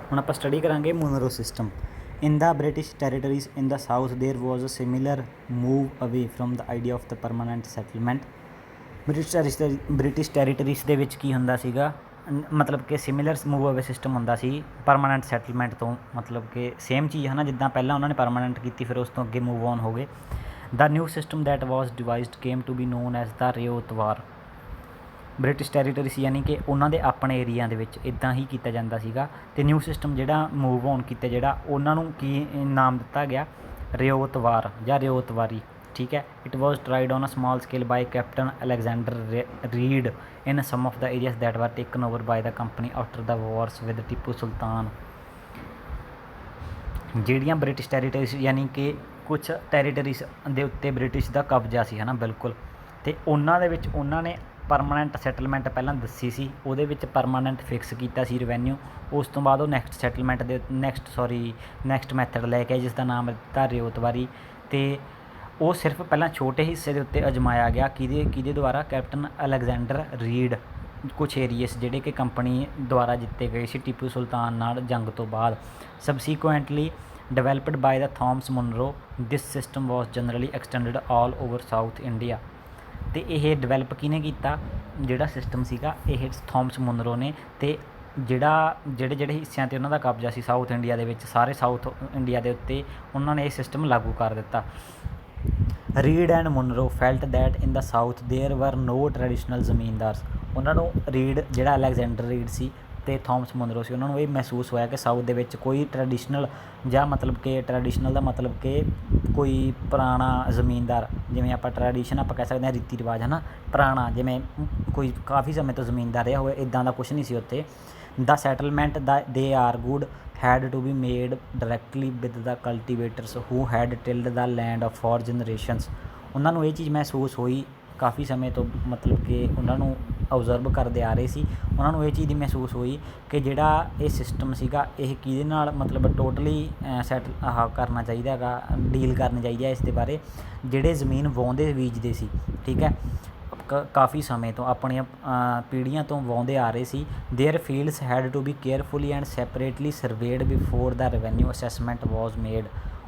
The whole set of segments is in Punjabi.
ਹੁਣ ਆਪਾਂ ਸਟੱਡੀ ਕਰਾਂਗੇ ਮੋਨਰੋ ਸਿਸਟਮ। ਇਨ ਦਾ ਬ੍ਰਿਟਿਸ਼ ਟੈਰੀਟਰੀਜ਼ ਇਨ ਦਾ ਸਾਊਥ ਦੇਰ ਵਾਜ਼ ਅ ਸਿਮਿਲਰ ਮੂਵ ਅਵੇ from the idea of the permanent settlement. British territories ਦੇ ਵਿੱਚ ਕੀ ਹੁੰਦਾ ਸੀਗਾ, ਮਤਲਬ ਕਿ ਸਿਮਿਲਰ ਮੂਵ ਅਵੇ ਸਿਸਟਮ ਹੁੰਦਾ ਸੀ ਪਰਮਾਨੈਂਟ ਸੈਟਲਮੈਂਟ ਤੋਂ, ਮਤਲਬ ਕਿ ਸੇਮ ਚੀਜ਼ ਹੈ ਨਾ, ਜਿੱਦਾਂ ਪਹਿਲਾਂ ਉਹਨਾਂ ਨੇ ਪਰਮਾਨੈਂਟ ਕੀਤੀ ਫਿਰ ਉਸ ਤੋਂ ਅੱਗੇ ਮੂਵ ਔਨ ਹੋ ਗਏ। The new system that was devised came to be known as the ryotwar. British territories ਯਾਨੀ ਕਿ ਉਹਨਾਂ ਦੇ ਆਪਣੇ ਏਰੀਆ ਦੇ ਵਿੱਚ ਇੱਦਾਂ ਹੀ ਕੀਤਾ ਜਾਂਦਾ ਸੀਗਾ, ਅਤੇ ਨਿਊ ਸਿਸਟਮ ਜਿਹੜਾ ਮੂਵ ਔਨ ਕੀਤਾ ਜਿਹੜਾ ਉਹਨਾਂ ਨੂੰ ਕੀ ਨਾਮ ਦਿੱਤਾ ਗਿਆ, ਰਿਓਤਵਾਰ ਜਾਂ ਰਿਓਤਵਾਰੀ। ਠੀਕ ਹੈ। It was tried on a small scale by captain Alexander Read in some of the areas that were taken over by the company after the wars with Tipu Sultan. ਜਿਹੜੀਆਂ ਬ੍ਰਿਟਿਸ਼ ਟੈਰੀਟਰੀਜ਼ ਯਾਨੀ ਕਿ ਕੁਛ ਟੈਰੀਟਰੀਜ਼ ਦੇ ਉੱਤੇ ਬ੍ਰਿਟਿਸ਼ ਦਾ ਕਬਜ਼ਾ ਸੀ ਹੈ ਨਾ, ਬਿਲਕੁਲ, ਅਤੇ ਉਹਨਾਂ ਦੇ ਵਿੱਚ ਉਹਨਾਂ ਨੇ ਪਰਮਾਨੈਂਟ ਸੈਟਲਮੈਂਟ ਪਹਿਲਾਂ ਦੱਸੀ ਸੀ, ਉਹਦੇ ਵਿੱਚ ਪਰਮਾਨੈਂਟ ਫਿਕਸ ਕੀਤਾ ਸੀ ਰੈਵਨਿਊ। ਉਸ ਤੋਂ ਬਾਅਦ ਉਹ ਨੈਕਸਟ ਮੈਥਡ ਲੈ ਕੇ ਜਿਸ ਦਾ ਨਾਮ ਦਿੱਤਾ ਰਿਓਤਵਾਰੀ, ਅਤੇ ਉਹ ਸਿਰਫ ਪਹਿਲਾਂ ਛੋਟੇ ਹਿੱਸੇ ਦੇ ਉੱਤੇ ਅਜਮਾਇਆ ਗਿਆ ਕਿਹਦੇ ਦੁਆਰਾ, ਕੈਪਟਨ ਅਲੈਗਜ਼ੈਂਡਰ ਰੀਡ। ਕੁਛ ਏਰੀਏਸ ਜਿਹੜੇ ਕਿ ਕੰਪਨੀ ਦੁਆਰਾ ਜਿੱਤੇ ਗਏ ਸੀ ਟੀਪੂ ਸੁਲਤਾਨ ਨਾਲ ਜੰਗ ਤੋਂ ਬਾਅਦ। Subsequently developed by the Thomas Munro, this system was generally extended all over South India. ਅਤੇ ਇਹ ਡਿਵੈਲਪ ਕਿਹਨੇ ਕੀਤਾ, ਜਿਹੜਾ ਸਿਸਟਮ ਸੀਗਾ ਇਹ ਥੋਮਸ ਮੁਨਰੋ ਨੇ, ਅਤੇ ਜਿਹੜੇ ਹਿੱਸਿਆਂ 'ਤੇ ਉਹਨਾਂ ਦਾ ਕਬਜ਼ਾ ਸੀ ਸਾਊਥ ਇੰਡੀਆ ਦੇ ਵਿੱਚ, ਸਾਰੇ ਸਾਊਥ ਇੰਡੀਆ ਦੇ ਉੱਤੇ ਉਹਨਾਂ ਨੇ ਇਹ ਸਿਸਟਮ ਲਾਗੂ ਕਰ ਦਿੱਤਾ। Read and Munro felt that in the south there ਵਰ ਨੋ ਟਰੈਡੀਸ਼ਨਲ ਜ਼ਮੀਨਦਾਰਸ। ਉਹਨਾਂ ਨੂੰ ਰੀਡ ਜਿਹੜਾ ਅਲੈਗਜ਼ੈਂਡਰ ਰੀਡ ਸੀ ਅਤੇ ਥੋਮਸ ਮੁਨਰੋ ਸੀ, ਉਹਨਾਂ ਨੂੰ ਇਹ ਮਹਿਸੂਸ ਹੋਇਆ ਕਿ ਸਾਊਥ ਦੇ ਵਿੱਚ ਕੋਈ ਟਰੈਡੀਸ਼ਨਲ ਜਾਂ ਮਤਲਬ ਕਿ ਟਰੈਡੀਸ਼ਨਲ ਦਾ ਮਤਲਬ ਕਿ ਕੋਈ ਪੁਰਾਣਾ ਜ਼ਮੀਨਦਾਰ, ਜਿਵੇਂ ਆਪਾਂ ਟਰੈਡੀਸ਼ਨ ਆਪਾਂ ਕਹਿ ਸਕਦੇ ਹਾਂ ਰੀਤੀ ਰਿਵਾਜ ਹੈ ਨਾ, ਪੁਰਾਣਾ ਜਿਵੇਂ ਕੋਈ ਕਾਫੀ ਸਮੇਂ ਤੋਂ ਜ਼ਮੀਨਦਾਰ ਰਿਹਾ ਹੋਵੇ, ਇੱਦਾਂ ਦਾ ਕੁਛ ਨਹੀਂ ਸੀ ਉੱਥੇ। The settlement they are good had to be made directly with the cultivators who had tilled the land for generations. ਉਹਨਾਂ ਨੂੰ ਇਹ ਚੀਜ਼ ਮਹਿਸੂਸ ਹੋਈ ਕਾਫੀ ਸਮੇਂ ਤੋਂ, ਮਤਲਬ ਕਿ ਉਹਨਾਂ ਨੂੰ ਓਬਜ਼ਰਵ ਕਰਦੇ ਆ ਰਹੇ ਸੀ, ਉਹਨਾਂ ਨੂੰ ਇਹ ਚੀਜ਼ ਦੀ ਮਹਿਸੂਸ ਹੋਈ ਕਿ ਜਿਹੜਾ ਇਹ ਸਿਸਟਮ ਸੀਗਾ ਇਹ ਕਿਹਦੇ ਨਾਲ ਮਤਲਬ ਟੋਟਲੀ ਕਰਨਾ ਚਾਹੀਦਾ ਹੈਗਾ, ਡੀਲ ਕਰਨੀ ਚਾਹੀਦੀ ਹੈ ਇਸ ਦੇ ਬਾਰੇ, ਜਿਹੜੇ ਜ਼ਮੀਨ ਵਾਹੁੰਦੇ ਬੀਜਦੇ ਸੀ। ਠੀਕ ਹੈ। ਕਾਫੀ ਸਮੇਂ ਤੋਂ ਆਪਣੀਆਂ ਪੀੜ੍ਹੀਆਂ ਤੋਂ ਵਾਹੁੰਦੇ ਆ ਰਹੇ ਸੀ। Their fields had to be carefully and separately surveyed before the revenue assessment was made.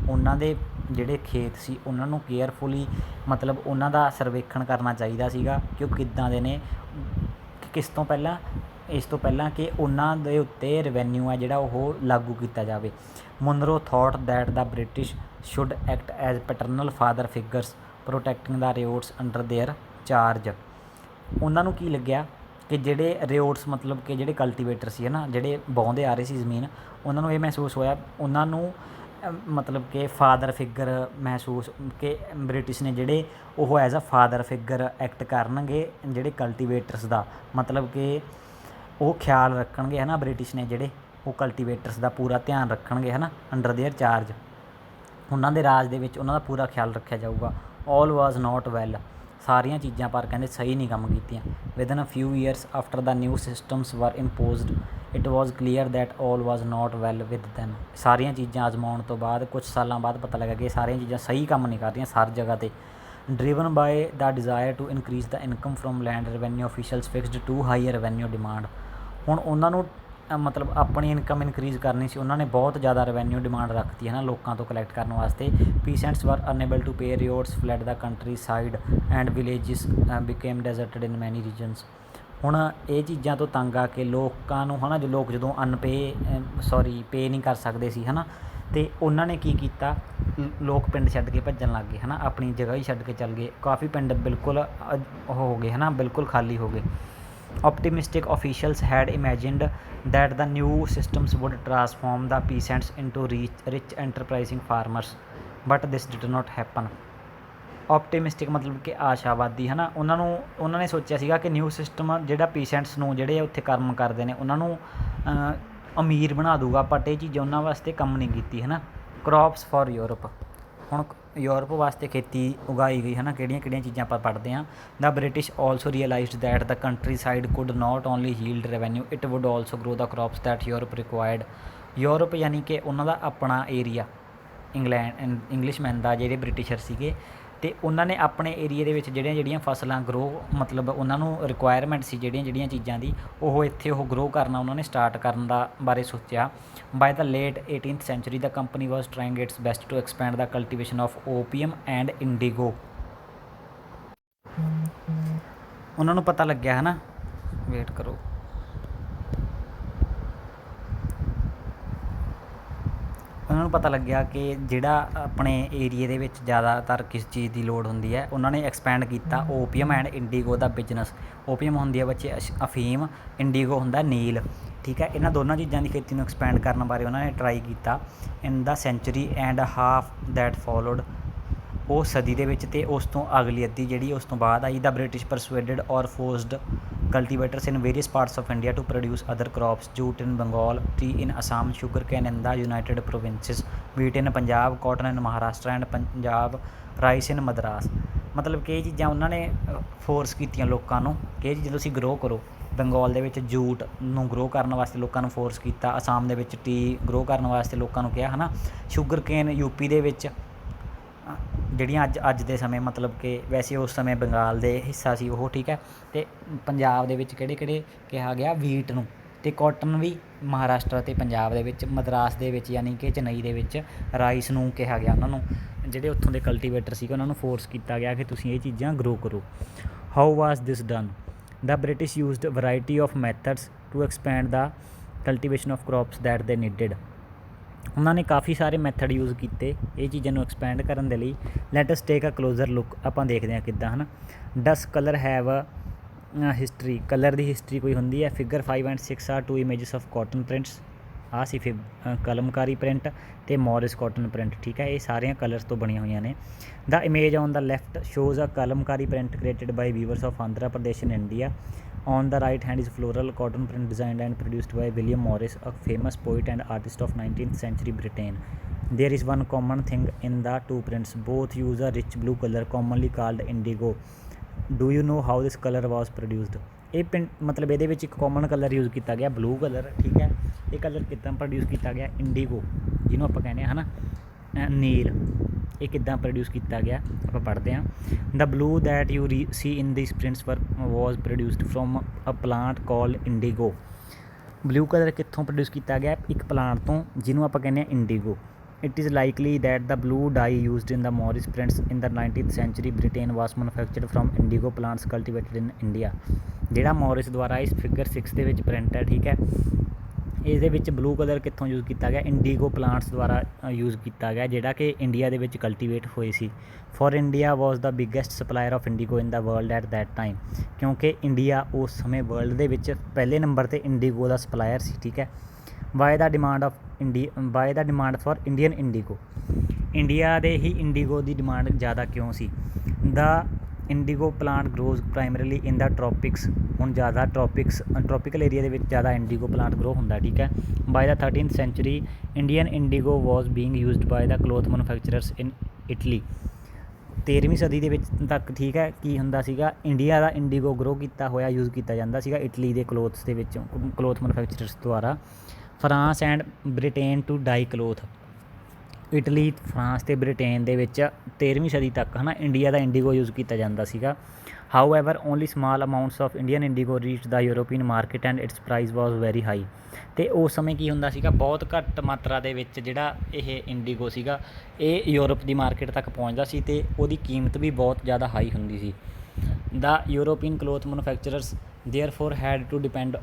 ਉਹਨਾਂ ਦੇ ਜਿਹੜੇ ਖੇਤ ਸੀ ਉਹਨਾਂ ਨੂੰ ਕੇਅਰਫੁਲੀ ਮਤਲਬ ਉਹਨਾਂ ਦਾ ਸਰਵੇਖਣ ਕਰਨਾ ਚਾਹੀਦਾ ਸੀਗਾ ਕਿ ਉਹ ਕਿੱਦਾਂ ਦੇ ਨੇ, ਇਸ ਤੋਂ ਪਹਿਲਾਂ ਕਿ ਉਹਨਾਂ ਦੇ ਉੱਤੇ ਰੈਵਨਿਊ ਹੈ ਜਿਹੜਾ ਉਹ ਲਾਗੂ ਕੀਤਾ ਜਾਵੇ। Munro thought that the British should act as paternal father figures protecting the ryots under their charge. ਉਹਨਾਂ ਨੂੰ ਕੀ ਲੱਗਿਆ ਕਿ ਜਿਹੜੇ ਰਿਓਟਸ ਮਤਲਬ ਕਿ ਜਿਹੜੇ ਕਲਟੀਵੇਟਰ ਸੀ ਹੈ ਨਾ, ਜਿਹੜੇ ਵਾਹੁੰਦੇ ਆ ਰਹੇ ਸੀ ਜ਼ਮੀਨ, ਉਹਨਾਂ ਨੂੰ ਇਹ ਮਹਿਸੂਸ ਹੋਇਆ, ਉਹਨਾਂ ਨੂੰ ਮਤਲਬ ਕਿ ਫਾਦਰ ਫਿਗਰ ਮਹਿਸੂਸ ਕਿ ਬ੍ਰਿਟਿਸ਼ ਨੇ ਜਿਹੜੇ ਉਹ as a father figure act ਕਰਨਗੇ ਜਿਹੜੇ ਕਲਟੀਵੇਟਰਸ ਦਾ, ਮਤਲਬ ਕਿ ਉਹ ਖਿਆਲ ਰੱਖਣਗੇ ਹੈ ਨਾ, ਬ੍ਰਿਟਿਸ਼ ਨੇ ਜਿਹੜੇ ਉਹ ਕਲਟੀਵੇਟਰਸ ਦਾ ਪੂਰਾ ਧਿਆਨ ਰੱਖਣਗੇ ਹੈ ਨਾ, ਅੰਡਰ ਦੇਅਰ ਚਾਰਜ, ਉਹਨਾਂ ਦੇ ਰਾਜ ਦੇ ਵਿੱਚ ਉਹਨਾਂ ਦਾ ਪੂਰਾ ਖਿਆਲ ਰੱਖਿਆ ਜਾਊਗਾ। ਆਲ ਵਾਜ਼ ਨਾਟ ਵੈਲ, ਸਾਰੀਆਂ ਚੀਜ਼ਾਂ ਪਰ ਕਹਿੰਦੇ ਸਹੀ ਨਹੀਂ ਕੰਮ ਕੀਤੀਆਂ। Within a few years after the new systems were imposed it was clear that all was not well with them. ਸਾਰੀਆਂ ਚੀਜ਼ਾਂ ਆਜ਼ਮਾਉਣ ਤੋਂ ਬਾਅਦ ਕੁਛ ਸਾਲਾਂ ਬਾਅਦ ਪਤਾ ਲੱਗਾ ਕਿ ਇਹ ਸਾਰੀਆਂ ਚੀਜ਼ਾਂ ਸਹੀ ਕੰਮ ਨਹੀਂ ਕਰ ਰਹੀਆਂ ਹਰ ਜਗ੍ਹਾ 'ਤੇ। Driven by the desire to increase the income from land revenue officials fixed too higher revenue demand. ਹੁਣ ਉਹਨਾਂ ਨੂੰ ਮਤਲਬ ਆਪਣੀ ਇਨਕਮ ਇਨਕਰੀਜ਼ ਕਰਨੀ ਸੀ, ਉਹਨਾਂ ਨੇ ਬਹੁਤ ਜ਼ਿਆਦਾ ਰੈਵਨਿਊ ਡਿਮਾਂਡ ਰੱਖਤੀ ਹੈ ਨਾ ਲੋਕਾਂ ਤੋਂ ਕਲੈਕਟ ਕਰਨ ਵਾਸਤੇ। Peasants were unable to pay ryots fled the countryside and villages became deserted in many regions. ਹੁਣ ਇਹ ਚੀਜ਼ਾਂ ਤੋਂ ਤੰਗ ਆ ਕੇ ਲੋਕਾਂ ਨੂੰ ਹੈ ਨਾ, ਲੋਕ ਜਦੋਂ ਪੇ ਨਹੀਂ ਕਰ ਸਕਦੇ ਸੀ ਹੈ ਨਾ, ਅਤੇ ਉਹਨਾਂ ਨੇ ਕੀ ਕੀਤਾ, ਲੋਕ ਪਿੰਡ ਛੱਡ ਕੇ ਭੱਜਣ ਲੱਗ ਗਏ ਹੈ ਨਾ, ਆਪਣੀ ਜਗ੍ਹਾ ਹੀ ਛੱਡ ਕੇ ਚੱਲ ਗਏ। ਕਾਫੀ ਪਿੰਡ ਬਿਲਕੁਲ ਹੋ ਗਏ ਹੈ ਨਾ, ਬਿਲਕੁਲ ਖਾਲੀ ਹੋ ਗਏ। Optimistic officials had imagined that the new systems would transform the peasants into rich enterprising farmers, but this did not happen. ਓਪਟੀਮਿਸਟਿਕ ਮਤਲਬ ਕਿ ਆਸ਼ਾਵਾਦੀ ਹੈ ਨਾ, ਉਹਨਾਂ ਨੇ ਸੋਚਿਆ ਸੀਗਾ ਕਿ ਨਿਊ ਸਿਸਟਮ ਜਿਹੜਾ ਪੀਸੈਂਟਸ ਨੂੰ ਜਿਹੜੇ ਉੱਥੇ ਕੰਮ ਕਰਦੇ ਨੇ ਉਹਨਾਂ ਨੂੰ ਅਮੀਰ ਬਣਾ ਦੂਗਾ, ਬਟ ਇਹ ਚੀਜ਼ਾਂ ਉਹਨਾਂ ਵਾਸਤੇ ਕੰਮ ਨਹੀਂ ਕੀਤੀ ਹੈ ਨਾ। ਕ੍ਰੌਪਸ ਫॉर ਯੂਰਪ, ਹੁਣ ਯੂਰਪ ਵਾਸਤੇ ਖੇਤੀ ਉਗਾਈ ਗਈ ਹੈ ਨਾ, ਕਿਹੜੀਆਂ ਚੀਜ਼ਾਂ ਆਪਾਂ ਪੜ੍ਹਦੇ ਹਾਂ। The British also realised that the countryside could not only yield revenue it would also grow the crops that Europe required. Europe ਯਾਨੀ ਕਿ ਉਹਨਾਂ ਦਾ ਆਪਣਾ ਏਰੀਆ, ਇੰਗਲਿਸ਼ਮੈਨ ਦਾ ਜਿਹੜੇ ਬ੍ਰਿਟਿਸ਼ਰ ਸੀਗੇ ਅਤੇ ਉਹਨਾਂ ਨੇ ਆਪਣੇ ਏਰੀਏ ਦੇ ਵਿੱਚ ਜਿਹੜੀਆਂ ਫਸਲਾਂ ਗਰੋ ਮਤਲਬ ਉਹਨਾਂ ਨੂੰ ਰਿਕੁਆਇਰਮੈਂਟ ਸੀ ਜਿਹੜੀਆਂ ਚੀਜ਼ਾਂ ਦੀ, ਉਹ ਇੱਥੇ ਉਹ ਗਰੋ ਕਰਨਾ ਉਹਨਾਂ ਨੇ ਸਟਾਰਟ ਕਰਨ ਦਾ ਬਾਰੇ ਸੋਚਿਆ। By the late 18th century the company was trying its best to expand the cultivation of opium and indigo. ਉਹਨਾਂ ਨੂੰ ਪਤਾ ਲੱਗਿਆ ਹੈ ਨਾ, ਵੇਟ ਕਰੋ, ਉਹਨਾਂ ਨੂੰ ਪਤਾ ਲੱਗਿਆ ਕਿ ਜਿਹੜਾ ਆਪਣੇ ਏਰੀਏ ਦੇ ਵਿੱਚ ਜ਼ਿਆਦਾਤਰ ਕਿਸ ਚੀਜ਼ ਦੀ ਲੋੜ ਹੁੰਦੀ ਹੈ, ਉਹਨਾਂ ਨੇ ਐਕਸਪੈਂਡ ਕੀਤਾ opium and IndiGo the business. Opium ਹੁੰਦੀ ਹੈ ਬੱਚੇ ਅਫੀਮ, ਇੰਡੀਗੋ ਹੁੰਦਾ ਨੀਲ, ਠੀਕ ਹੈ। ਇਹਨਾਂ ਦੋਨਾਂ ਚੀਜ਼ਾਂ ਦੀ ਖੇਤੀ ਨੂੰ ਐਕਸਪੈਂਡ ਕਰਨ ਬਾਰੇ ਉਹਨਾਂ ਨੇ ਟਰਾਈ ਕੀਤਾ। ਇਨ ਦਾ sanctuary and half that followed, ਉਹ ਸਦੀ ਦੇ ਵਿੱਚ ਅਤੇ ਉਸ ਤੋਂ ਅਗਲੀ ਅੱਧੀ ਜਿਹੜੀ ਉਸ ਤੋਂ ਬਾਅਦ ਆਈ, ਦਾ ਬ੍ਰਿਟਿਸ਼ ਪਰਸੁਏਡਡ ਔਰ forced cultivators in various parts of India to produce other crops, jute in Bengal, tea in Assam, sugarcane in the United Provinces, wheat in Punjab, cotton in Maharashtra and Punjab, rice in Madras। ਮਤਲਬ ਕਿ ਇਹ ਚੀਜ਼ਾਂ ਉਹਨਾਂ ਨੇ ਫੋਰਸ ਕੀਤੀਆਂ ਲੋਕਾਂ ਨੂੰ ਕਿ ਇਹ ਚੀਜ਼ਾਂ ਤੁਸੀਂ ਗਰੋ ਕਰੋ। ਬੰਗਾਲ ਦੇ ਵਿੱਚ ਜੂਟ ਨੂੰ ਗਰੋ ਕਰਨ ਵਾਸਤੇ ਲੋਕਾਂ ਨੂੰ ਫੋਰਸ ਕੀਤਾ, ਅਸਾਮ ਦੇ ਵਿੱਚ ਟੀ ਗਰੋ ਕਰਨ ਵਾਸਤੇ ਲੋਕਾਂ ਨੂੰ ਕਿਹਾ ਹੈ ਨਾ, ਸ਼ੂਗਰ ਕੇਨ ਯੂਪੀ ਦੇ ਵਿੱਚ, ਜਿਹੜੀਆਂ ਅੱਜ ਦੇ ਸਮੇਂ ਮਤਲਬ ਕਿ ਵੈਸੇ ਉਸ ਸਮੇਂ ਬੰਗਾਲ ਦੇ ਹਿੱਸਾ ਸੀ ਉਹ, ਠੀਕ ਹੈ। ਅਤੇ ਪੰਜਾਬ ਦੇ ਵਿੱਚ ਕਿਹੜੇ ਕਿਹਾ ਗਿਆ, ਵੀਟ ਨੂੰ, ਅਤੇ ਕੋਟਨ ਵੀ ਮਹਾਰਾਸ਼ਟਰ ਅਤੇ ਪੰਜਾਬ ਦੇ ਵਿੱਚ, ਮਦਰਾਸ ਦੇ ਵਿੱਚ ਯਾਨੀ ਕਿ ਚੇਨਈ ਦੇ ਵਿੱਚ ਰਾਈਸ ਨੂੰ ਕਿਹਾ ਗਿਆ। ਉਹਨਾਂ ਨੂੰ ਜਿਹੜੇ ਉੱਥੋਂ ਦੇ ਕਲਟੀਵੇਟਰ ਸੀਗੇ ਉਹਨਾਂ ਨੂੰ ਫੋਰਸ ਕੀਤਾ ਗਿਆ ਕਿ ਤੁਸੀਂ ਇਹ ਚੀਜ਼ਾਂ ਗਰੋ ਕਰੋ। How was this done? The British used variety of methods to expand the cultivation of crops that they needed. ਉਹਨਾਂ ਨੇ ਕਾਫੀ ਸਾਰੇ ਮੈਥਡ ਯੂਜ਼ ਕੀਤੇ ਇਹ ਚੀਜ਼ਾਂ ਨੂੰ ਐਕਸਪੈਂਡ ਕਰਨ ਦੇ ਲਈ। Let us take a closer look, ਆਪਾਂ ਦੇਖਦੇ ਹਾਂ ਕਿੱਦਾਂ, ਹੈ ਨਾ। Does colour have history, colour ਦੀ ਹਿਸਟਰੀ ਕੋਈ ਹੁੰਦੀ ਹੈ। Figure 5 and 6 are 2 images of cotton prints, ਆਹ ਸੀ ਕਲਮਕਾਰੀ ਪ੍ਰਿੰਟ ਅਤੇ ਮੋਰਿਸ ਕਾਟਨ ਪ੍ਰਿੰਟ, ਠੀਕ ਹੈ। ਇਹ ਸਾਰੀਆਂ ਕਲਰਸ ਤੋਂ ਬਣੀਆਂ ਹੋਈਆਂ ਨੇ। The image on the left shows a kalamkari print created by weavers of Andhra Pradesh in India. On the right hand is floral cotton print designed and produced by William Morris, a famous poet and artist of 19th century Britain. There is one common thing in the two prints. Both use a rich blue color commonly called indigo. Do you know how this color was produced? ਇਹ ਮਤਲਬ ਇਹਦੇ ਵਿੱਚ ਇੱਕ ਕਾਮਨ ਕਲਰ ਯੂਜ਼ ਕੀਤਾ ਗਿਆ ਬਲੂ ਕਲਰ, ਠੀਕ ਹੈ। ਇਹ ਕਲਰ ਕਿੱਦਾਂ ਪ੍ਰੋਡਿਊਸ ਕੀਤਾ ਗਿਆ, ਇੰਡੀਗੋ ਜਿਹਨੂੰ ਆਪਾਂ ਕਹਿੰਦੇ ਹਾਂ, ਹੈ ਨਾ, ਨੀਲ, ਇਹ ਕਿੱਦਾਂ ਪ੍ਰੋਡਿਊਸ ਕੀਤਾ ਗਿਆ ਆਪਾਂ ਪੜ੍ਹਦੇ ਹਾਂ। The blue that you see in this prints was produced from a plant called indigo. Blue colour ਕਿੱਥੋਂ ਪ੍ਰੋਡਿਊਸ ਕੀਤਾ ਗਿਆ, ਇੱਕ ਪਲਾਂਟ ਤੋਂ ਜਿਹਨੂੰ ਆਪਾਂ ਕਹਿੰਦੇ ਹਾਂ indigo. It is likely that the blue dye used in the Morris prints in the 19th century Britain was manufactured from indigo plants cultivated in India। ਜਿਹੜਾ ਮੋਰਿਸ ਦੁਆਰਾ ਇਸ ਫਿਗਰ 6 ਦੇ ਵਿੱਚ ਪ੍ਰਿੰਟ ਹੈ, ਠੀਕ ਹੈ। ਇਹਦੇ ਵਿੱਚ ਬਲੂ ਕਲਰ ਕਿੱਥੋਂ ਯੂਜ਼ ਕੀਤਾ ਗਿਆ, ਇੰਡੀਗੋ ਪਲਾਂਟਸ ਦੁਆਰਾ ਯੂਜ਼ ਕੀਤਾ ਗਿਆ, ਜਿਹੜਾ ਕਿ ਇੰਡੀਆ ਦੇ ਵਿੱਚ ਕਲਟੀਵੇਟ ਹੋਏ ਸੀ। For India was the biggest supplier of indigo in the world at that time, ਕਿਉਂਕਿ ਇੰਡੀਆ ਉਸ ਸਮੇਂ ਵਰਲਡ ਦੇ ਵਿੱਚ ਪਹਿਲੇ ਨੰਬਰ 'ਤੇ ਇੰਡੀਗੋ ਦਾ ਸਪਲਾਇਰ ਸੀ, ਠੀਕ ਹੈ। By the demand for Indian indigo, India ਦੇ ਹੀ ਇੰਡੀਗੋ ਦੀ ਡਿਮਾਂਡ ਜ਼ਿਆਦਾ ਕਿਉਂ ਸੀ। The indigo plant grows primarily in the tropics, ਹੁਣ ਜ਼ਿਆਦਾ ਟ੍ਰੋਪੀਕਲ ਏਰੀਆ ਦੇ ਵਿੱਚ ਜ਼ਿਆਦਾ ਇੰਡੀਗੋ ਪਲਾਂਟ ਗਰੋ ਹੁੰਦਾ, ਠੀਕ ਹੈ। By the 13th century Indian IndiGo was being used bye the cloth manufacturers in Italy. 13ਵੀਂ ਸਦੀ ਦੇ ਵਿੱਚ ਤੱਕ, ਠੀਕ ਹੈ, ਕੀ ਹੁੰਦਾ ਸੀਗਾ, ਇੰਡੀਆ ਦਾ ਇੰਡੀਗੋ ਗਰੋ ਕੀਤਾ ਹੋਇਆ ਯੂਜ਼ ਕੀਤਾ ਜਾਂਦਾ ਸੀਗਾ ਇਟਲੀ ਦੇ ਕਲੋਥਸ ਦੇ ਵਿੱਚ, ਕਲੋਥ ਮੈਨੂਫੈਕਚਰਰਸ ਦੁਆਰਾ। France and Britain to dye cloth, Italy, France ਅਤੇ ਬ੍ਰਿਟੇਨ ਦੇ ਵਿੱਚ 13ਵੀਂ ਸਦੀ ਤੱਕ, ਹੈ ਨਾ, ਇੰਡੀਆ ਦਾ ਇੰਡੀਗੋ ਯੂਜ਼ ਕੀਤਾ ਜਾਂਦਾ ਸੀਗਾ। How ever only small amounts of Indian IndiGo reach the European market and it's price was very high. ਅਤੇ ਉਸ ਸਮੇਂ ਕੀ ਹੁੰਦਾ ਸੀਗਾ, ਬਹੁਤ ਘੱਟ ਮਾਤਰਾ ਦੇ ਵਿੱਚ ਜਿਹੜਾ ਇਹ ਇੰਡੀਗੋ ਸੀਗਾ ਇਹ ਯੂਰਪ ਦੀ ਮਾਰਕੀਟ ਤੱਕ ਪਹੁੰਚਦਾ ਸੀ ਅਤੇ ਉਹਦੀ ਕੀਮਤ ਵੀ ਬਹੁਤ ਜ਼ਿਆਦਾ ਹਾਈ ਹੁੰਦੀ ਸੀ। The European cloth manufacturers therefore had to depend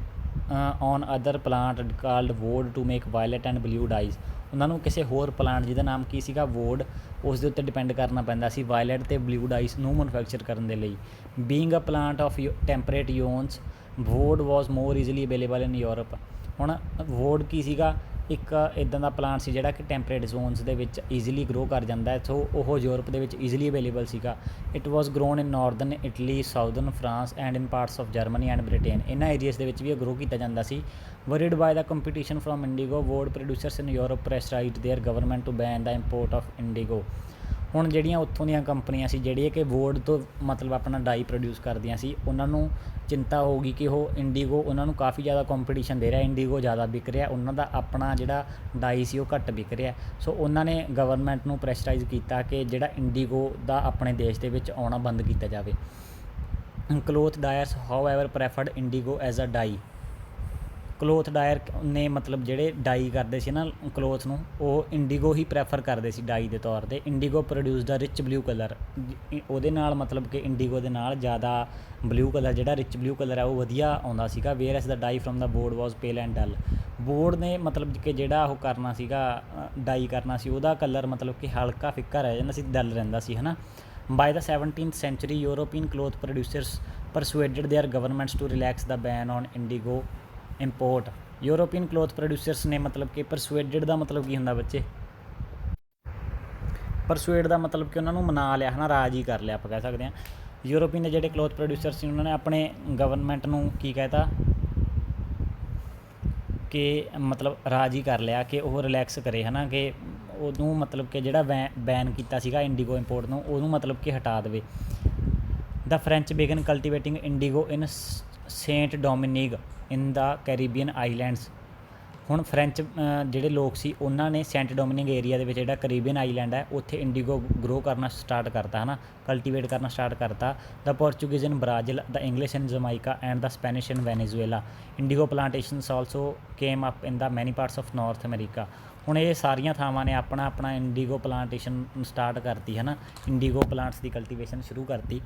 on other plant called woad to make violet and blue dyes. ਉਹਨਾਂ ਨੂੰ ਕਿਸੇ ਹੋਰ ਪਲਾਂਟ ਜਿਹਦਾ ਨਾਮ ਕੀ ਸੀਗਾ, ਵੋਡ, ਉਸ ਦੇ ਉੱਤੇ ਡਿਪੈਂਡ ਕਰਨਾ ਪੈਂਦਾ ਸੀ ਵਾਇਲਟ ਅਤੇ ਬਲੂ ਡਾਈਸ ਨੂੰ ਮੈਨੂਫੈਕਚਰ ਕਰਨ ਦੇ ਲਈ। Being a plant of temperate zones, woad was more easily available in Europe. ਹੁਣ ਵੋਡ ਕੀ ਸੀਗਾ, ਇੱਕ ਇੱਦਾਂ ਦਾ ਪਲਾਂਟ ਸੀ ਜਿਹੜਾ ਕਿ ਟੈਂਪਰੇਟ ਜ਼ੋਨਸ ਦੇ ਵਿੱਚ ਈਜ਼ੀਲੀ ਗਰੋ ਕਰ ਜਾਂਦਾ, ਸੋ ਉਹ ਯੂਰਪ ਦੇ ਵਿੱਚ ਈਜ਼ੀਲੀ ਅਵੇਲੇਬਲ ਸੀਗਾ। It was grown in northern Italy, southern France and in parts of Germany and Britain. ਇਹਨਾਂ ਏਰੀਆਜ਼ ਦੇ ਵਿੱਚ ਵੀ ਇਹ ਗਰੋ ਕੀਤਾ ਜਾਂਦਾ ਸੀ। Worried by the competition from indigo, woad producers in Europe pressurised their government to ban the import of indigo. ਹੁਣ ਜਿਹੜੀਆਂ ਉੱਥੋਂ ਦੀਆਂ ਕੰਪਨੀਆਂ ਸੀ ਜਿਹੜੀਆਂ ਕਿ ਵੋਡ ਤੋਂ ਮਤਲਬ ਆਪਣਾ ਡਾਈ ਪ੍ਰੋਡਿਊਸ ਕਰਦੀਆਂ ਸੀ, ਉਹਨਾਂ ਨੂੰ ਚਿੰਤਾ ਹੋਊਗੀ ਕਿ ਉਹ ਇੰਡੀਗੋ ਉਹਨਾਂ ਨੂੰ ਕਾਫੀ ਜ਼ਿਆਦਾ ਕੰਪੀਟੀਸ਼ਨ ਦੇ ਰਿਹਾ, ਇੰਡੀਗੋ ਜ਼ਿਆਦਾ ਵਿਕ ਰਿਹਾ, ਉਹਨਾਂ ਦਾ ਆਪਣਾ ਜਿਹੜਾ ਡਾਈ ਸੀ ਉਹ ਘੱਟ ਵਿਕ ਰਿਹਾ। ਸੋ ਉਹਨਾਂ ਨੇ ਗਵਰਨਮੈਂਟ ਨੂੰ ਪ੍ਰੈਸ਼ਰਾਈਜ਼ ਕੀਤਾ ਕਿ ਜਿਹੜਾ ਇੰਡੀਗੋ ਦਾ ਆਪਣੇ ਦੇਸ਼ ਦੇ ਵਿੱਚ ਆਉਣਾ ਬੰਦ ਕੀਤਾ ਜਾਵੇ। Cloth dyers however preferred indigo as a dye. Cloth dyer ਨੇ ਮਤਲਬ ਜਿਹੜੇ ਡਾਈ ਕਰਦੇ ਸੀ ਨਾ ਕਲੋਥ ਨੂੰ, ਉਹ ਇੰਡੀਗੋ ਹੀ ਪ੍ਰੈਫਰ ਕਰਦੇ ਸੀ ਡਾਈ ਦੇ ਤੌਰ 'ਤੇ। Indigo produce the rich blue colour, ਉਹਦੇ ਨਾਲ ਮਤਲਬ ਕਿ ਇੰਡੀਗੋ ਦੇ ਨਾਲ ਜ਼ਿਆਦਾ ਬਲੂ ਕਲਰ ਜਿਹੜਾ ਰਿਚ ਬਲੂ ਕਲਰ ਹੈ ਉਹ ਵਧੀਆ ਆਉਂਦਾ ਸੀਗਾ। Whereas the dye from the ਬੋਰਡ ਵਾਜ਼ ਪੇਲ ਐਂਡ ਡਲ। ਬੋਰਡ ਨੇ ਮਤਲਬ ਕਿ ਜਿਹੜਾ ਉਹ ਕਰਨਾ ਸੀਗਾ ਡਾਈ ਕਰਨਾ ਸੀ, ਉਹਦਾ ਕਲਰ ਮਤਲਬ ਕਿ ਹਲਕਾ ਫਿੱਕਾ ਰਹਿ ਜਾਂਦਾ ਸੀ, ਡਲ ਰਹਿੰਦਾ ਸੀ, ਹੈ ਨਾ। By the 17th century European cloth producers persuaded their governments to relax the ban on indigo import. European cloth producers ਨੇ ਮਤਲਬ ਕਿ ਪਰਸੂਏਡਡ ਦਾ ਮਤਲਬ ਕੀ ਹੁੰਦਾ ਬੱਚੇ? ਪਰਸੂਏਡ ਦਾ ਮਤਲਬ ਕਿ ਉਹਨਾਂ ਨੂੰ ਮਨਾ ਲਿਆ, ਹੈ ਨਾ, ਰਾਜੀ ਕਰ ਲਿਆ ਆਪਾਂ ਕਹਿ ਸਕਦੇ ਹਾਂ। ਯੂਰੋਪੀਅਨ ਦੇ ਜਿਹੜੇ ਕਲੋਥ ਪ੍ਰੋਡਿਊਸਰ ਸੀ ਉਹਨਾਂ ਨੇ ਆਪਣੇ ਗਵਰਨਮੈਂਟ ਨੂੰ ਕੀ ਕਹਿਤਾ ਕਿ ਮਤਲਬ ਰਾਜੀ ਕਰ ਲਿਆ ਕਿ ਉਹ ਰਿਲੈਕਸ ਕਰੇ, ਹੈ ਨਾ, ਕਿ ਉਹਨੂੰ ਮਤਲਬ ਕਿ ਜਿਹੜਾ ਬੈਨ ਕੀਤਾ ਸੀਗਾ ਇੰਡੀਗੋ ਇੰਪੋਰਟ ਨੂੰ, ਉਹਨੂੰ ਮਤਲਬ ਕਿ ਹਟਾ ਦੇਵੇ। ਦ ਫਰੈਂਚ ਬਿਗਨ ਕਲਟੀਵੇਟਿੰਗ ਇੰਡੀਗੋ ਇਨ ਸੇਂਟ ਡੋਮਿਨਿਕ ਇਨ ਦਾ ਕੈਰੀਬੀਅਨ ਆਈਲੈਂਡਸ। ਹੁਣ ਫਰੈਂਚ ਜਿਹੜੇ ਲੋਕ ਸੀ ਉਹਨਾਂ ਨੇ ਸੈਂਟ ਡੋਮਿਨਿਕ ਏਰੀਆ ਦੇ ਵਿੱਚ ਜਿਹੜਾ ਕੈਰੀਬੀਅਨ ਆਈਲੈਂਡ ਹੈ ਉੱਥੇ ਇੰਡੀਗੋ ਗਰੋ ਕਰਨਾ ਸਟਾਰਟ ਕਰਤਾ, ਹੈ ਨਾ, ਕਲਟੀਵੇਟ ਕਰਨਾ ਸਟਾਰਟ ਕਰਤਾ। The Portuguese in Brazil, the English in Jamaica and the Spanish in Venezuela. Indigo plantations also came up in the many parts of north America. ਹੁਣ ਇਹ ਸਾਰੀਆਂ ਥਾਵਾਂ ਨੇ ਆਪਣਾ ਆਪਣਾ ਇੰਡੀਗੋ ਪਲਾਂਟੇਸ਼ਨ ਸਟਾਰਟ ਕਰਤੀ, ਹੈ ਨਾ, ਇੰਡੀਗੋ ਪਲਾਂਟਸ ਦੀ ਕਲਟੀਵੇਸ਼ਨ ਸ਼ੁਰੂ ਕਰਤੀ।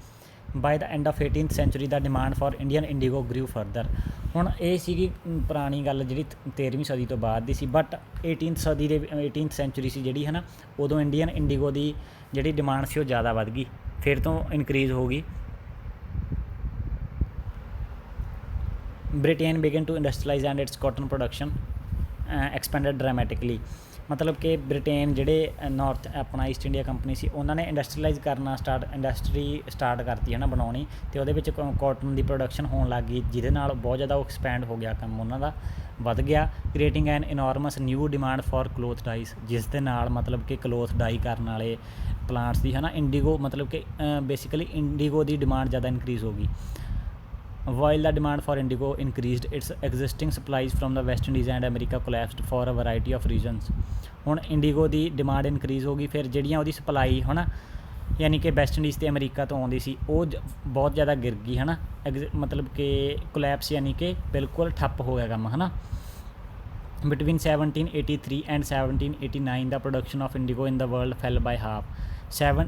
By the end of 18th century the demand for Indian indigo grew further. ਹੁਣ ਇਹ ਸੀਗੀ ਪੁਰਾਣੀ ਗੱਲ ਜਿਹੜੀ 13ਵੀਂ ਸਦੀ ਤੋਂ ਬਾਅਦ ਦੀ ਸੀ, ਬਟ 18th century ਸੀ ਜਿਹੜੀ, ਹੈ ਨਾ, ਉਦੋਂ ਇੰਡੀਅਨ ਇੰਡੀਗੋ ਦੀ ਜਿਹੜੀ ਡਿਮਾਂਡ ਸੀ ਉਹ ਜ਼ਿਆਦਾ ਵੱਧ ਗਈ, ਫਿਰ ਤੋਂ ਇਨਕਰੀਜ਼ ਹੋ ਗਈ। Britain began to industrialise and its cotton production expanded dramatically. ਮਤਲਬ ਕਿ ਬ੍ਰਿਟੇਨ ਜਿਹੜੇ ਨਾਰਥ ਆਪਣਾ ਈਸਟ ਇੰਡੀਆ ਕੰਪਨੀ ਸੀ ਉਹਨਾਂ ਨੇ ਇੰਡਸਟਰੀਲਾਈਜ਼ ਕਰਨਾ ਇੰਡਸਟਰੀ ਸਟਾਰਟ ਕਰਤੀ, ਹੈ ਨਾ, ਬਣਾਉਣੀ, ਅਤੇ ਉਹਦੇ ਵਿੱਚ ਕਾਟਨ ਦੀ ਪ੍ਰੋਡਕਸ਼ਨ ਹੋਣ ਲੱਗ ਗਈ, ਜਿਹਦੇ ਨਾਲ ਬਹੁਤ ਜ਼ਿਆਦਾ ਉਹ ਐਕਸਪੈਂਡ ਹੋ ਗਿਆ, ਕੰਮ ਉਹਨਾਂ ਦਾ ਵੱਧ ਗਿਆ। Creating an enormous new demand for cloth dyes, ਜਿਸ ਦੇ ਨਾਲ ਮਤਲਬ ਕਿ ਕਲੋਥ ਡਾਈ ਕਰਨ ਵਾਲੇ ਪਲਾਂਟਸ ਦੀ, ਹੈ ਨਾ, ਇੰਡੀਗੋ ਮਤਲਬ ਕਿ ਬੇਸਿਕਲੀ ਇੰਡੀਗੋ ਦੀ ਡਿਮਾਂਡ ਜ਼ਿਆਦਾ ਇਨਕਰੀਜ਼ ਹੋ ਗਈ। While the demand for indigo increased, its existing supplies from the West Indies and America collapsed for a variety of reasons। ਹੁਣ ਇੰਡੀਗੋ ਦੀ ਡਿਮਾਂਡ ਇਨਕਰੀਜ਼ ਹੋ ਗਈ, ਫਿਰ ਜਿਹੜੀਆਂ ਉਹਦੀ ਸਪਲਾਈ, ਹੈ ਨਾ, ਯਾਨੀ ਕਿ ਵੈਸਟ ਇੰਡੀਜ਼ ਅਤੇ ਅਮਰੀਕਾ ਤੋਂ ਆਉਂਦੀ ਸੀ ਉਹ ਬਹੁਤ ਜ਼ਿਆਦਾ ਗਿਰ ਗਈ, ਹੈ ਨਾ, ਮਤਲਬ ਕਿ ਕੋਲੈਪਸ ਯਾਨੀ ਕਿ ਬਿਲਕੁਲ ਠੱਪ ਹੋ ਗਿਆ ਕੰਮ, ਹੈ ਨਾ। Between 1783 and 1789 the production of indigo in the world fell by half.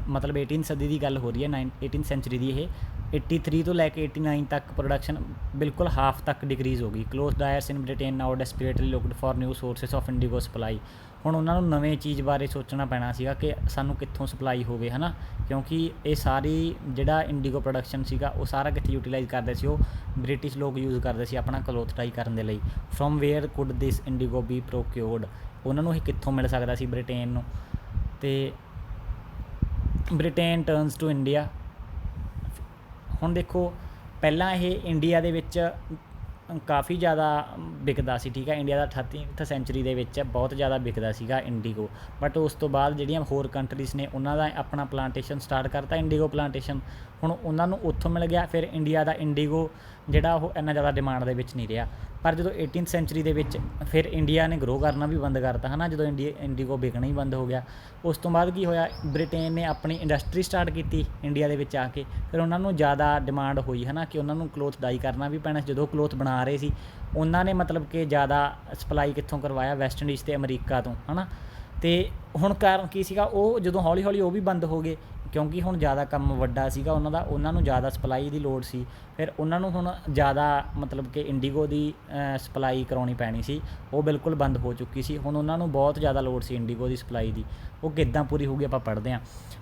ਮਤਲਬ 18 ਸਦੀ ਦੀ ਗੱਲ ਹੋ ਰਹੀ ਹੈ, 18th century ਦੀ। ਇਹ 83 ਤੋਂ ਲੈ ਕੇ 89 ਤੱਕ ਪ੍ਰੋਡਕਸ਼ਨ ਬਿਲਕੁਲ ਹਾਫ ਤੱਕ ਡਿਕਰੀਜ਼ ਹੋ ਗਈ। Cloth dyers in Britain now desperately looked for new sources of indigo supply. ਹੁਣ ਉਹਨਾਂ ਨੂੰ ਨਵੇਂ ਚੀਜ਼ ਬਾਰੇ ਸੋਚਣਾ ਪੈਣਾ ਸੀਗਾ ਕਿ ਸਾਨੂੰ ਕਿੱਥੋਂ ਸਪਲਾਈ ਹੋਵੇ, ਹੈ ਨਾ, ਕਿਉਂਕਿ ਇਹ ਸਾਰੀ ਜਿਹੜਾ ਇੰਡੀਗੋ ਪ੍ਰੋਡਕਸ਼ਨ ਸੀਗਾ ਉਹ ਸਾਰਾ ਕਿੱਥੇ ਯੂਟੀਲਾਈਜ਼ ਕਰਦੇ ਸੀ, ਉਹ ਬ੍ਰਿਟਿਸ਼ ਲੋਕ ਯੂਜ਼ ਕਰਦੇ ਸੀ ਆਪਣਾ ਕਲੋਥ ਡਾਈ ਕਰਨ ਦੇ ਲਈ। From where could this indigo be procured, ਉਹਨਾਂ ਨੂੰ ਇਹ ਕਿੱਥੋਂ ਮਿਲ ਸਕਦਾ ਸੀ ਬ੍ਰਿਟੇਨ ਨੂੰ। ਅਤੇ ਬ੍ਰਿਟੇਨ ਟਰਨਸ ਟੂ ਇੰਡੀਆ। ਹੁਣ ਦੇਖੋ ਪਹਿਲਾਂ ਇਹ ਇੰਡੀਆ ਦੇ ਵਿੱਚ ਕਾਫੀ ਜ਼ਿਆਦਾ ਵਿਕਦਾ ਸੀ, ਠੀਕ ਹੈ, ਇੰਡੀਆ ਦਾ 18th century ਦੇ ਵਿੱਚ ਬਹੁਤ ਜ਼ਿਆਦਾ ਵਿਕਦਾ ਸੀਗਾ ਇੰਡੀਗੋ, ਬਟ ਉਸ ਤੋਂ ਬਾਅਦ ਜਿਹੜੀਆਂ ਹੋਰ ਕੰਟਰੀਜ਼ ਨੇ ਉਹਨਾਂ ਦਾ ਆਪਣਾ ਪਲਾਂਟੇਸ਼ਨ ਸਟਾਰਟ ਕਰਤਾ ਇੰਡੀਗੋ ਪਲਾਂਟੇਸ਼ਨ। ਹੁਣ ਉਹਨਾਂ ਨੂੰ ਉੱਥੋਂ ਮਿਲ ਗਿਆ, ਫਿਰ ਇੰਡੀਆ ਦਾ ਇੰਡੀਗੋ ਜਿਹੜਾ ਉਹ ਇੰਨਾ ਜ਼ਿਆਦਾ ਡਿਮਾਂਡ ਦੇ ਵਿੱਚ ਨਹੀਂ ਰਿਹਾ। ਪਰ ਜਦੋਂ 18th century ਦੇ ਵਿੱਚ ਫਿਰ ਇੰਡੀਆ ਨੇ ਗਰੋ ਕਰਨਾ ਵੀ ਬੰਦ ਕਰਤਾ, ਹੈ ਨਾ, ਜਦੋਂ ਇੰਡੀਗੋ ਵਿਕਣਾ ਹੀ ਬੰਦ ਹੋ ਗਿਆ। ਉਸ ਤੋਂ ਬਾਅਦ ਕੀ ਹੋਇਆ, ਬ੍ਰਿਟੇਨ ਨੇ ਆਪਣੀ ਇੰਡਸਟਰੀ ਸਟਾਰਟ ਕੀਤੀ ਇੰਡੀਆ ਦੇ ਵਿੱਚ ਆ ਕੇ, ਫਿਰ ਉਹਨਾਂ ਨੂੰ ਜ਼ਿਆਦਾ ਡਿਮਾਂਡ ਹੋਈ, ਹੈ ਨਾ, ਕਿ ਉਹਨਾਂ ਨੂੰ ਕਲੋਥ ਡਾਈ ਕਰਨਾ ਵੀ ਪੈਣਾ। ਜਦੋਂ ਕਲੋਥ ਬਣਾ ਰਹੇ ਸੀ ਉਹਨਾਂ ਨੇ ਮਤਲਬ ਕਿ ਜ਼ਿਆਦਾ ਸਪਲਾਈ ਕਿੱਥੋਂ ਕਰਵਾਇਆ, ਵੈਸਟ ਇੰਡੀਜ਼ ਅਤੇ ਅਮਰੀਕਾ ਤੋਂ, ਹੈ ਨਾ। ਅਤੇ ਹੁਣ ਕਾਰਨ ਕੀ ਸੀਗਾ, ਉਹ ਜਦੋਂ ਹੌਲੀ ਹੌਲੀ ਉਹ ਵੀ ਬੰਦ ਹੋ ਗਏ, ਕਿਉਂਕਿ ਹੁਣ ਜ਼ਿਆਦਾ ਕੰਮ ਵੱਡਾ ਸੀਗਾ ਉਹਨਾਂ ਦਾ, ਉਹਨਾਂ ਨੂੰ ਜ਼ਿਆਦਾ ਸਪਲਾਈ ਦੀ ਲੋੜ ਸੀ। ਫਿਰ ਉਹਨਾਂ ਨੂੰ ਹੁਣ ਜ਼ਿਆਦਾ ਮਤਲਬ ਕਿ ਇੰਡੀਗੋ ਦੀ ਸਪਲਾਈ ਕਰਾਉਣੀ ਪੈਣੀ ਸੀ, ਉਹ ਬਿਲਕੁਲ ਬੰਦ ਹੋ ਚੁੱਕੀ ਸੀ। ਹੁਣ ਉਹਨਾਂ ਨੂੰ ਬਹੁਤ ਜ਼ਿਆਦਾ ਲੋੜ ਸੀ ਇੰਡੀਗੋ ਦੀ ਸਪਲਾਈ ਦੀ, ਉਹ ਕਿੱਦਾਂ ਪੂਰੀ ਹੋਊਗੀ ਆਪਾਂ ਪੜ੍ਹਦੇ ਹਾਂ।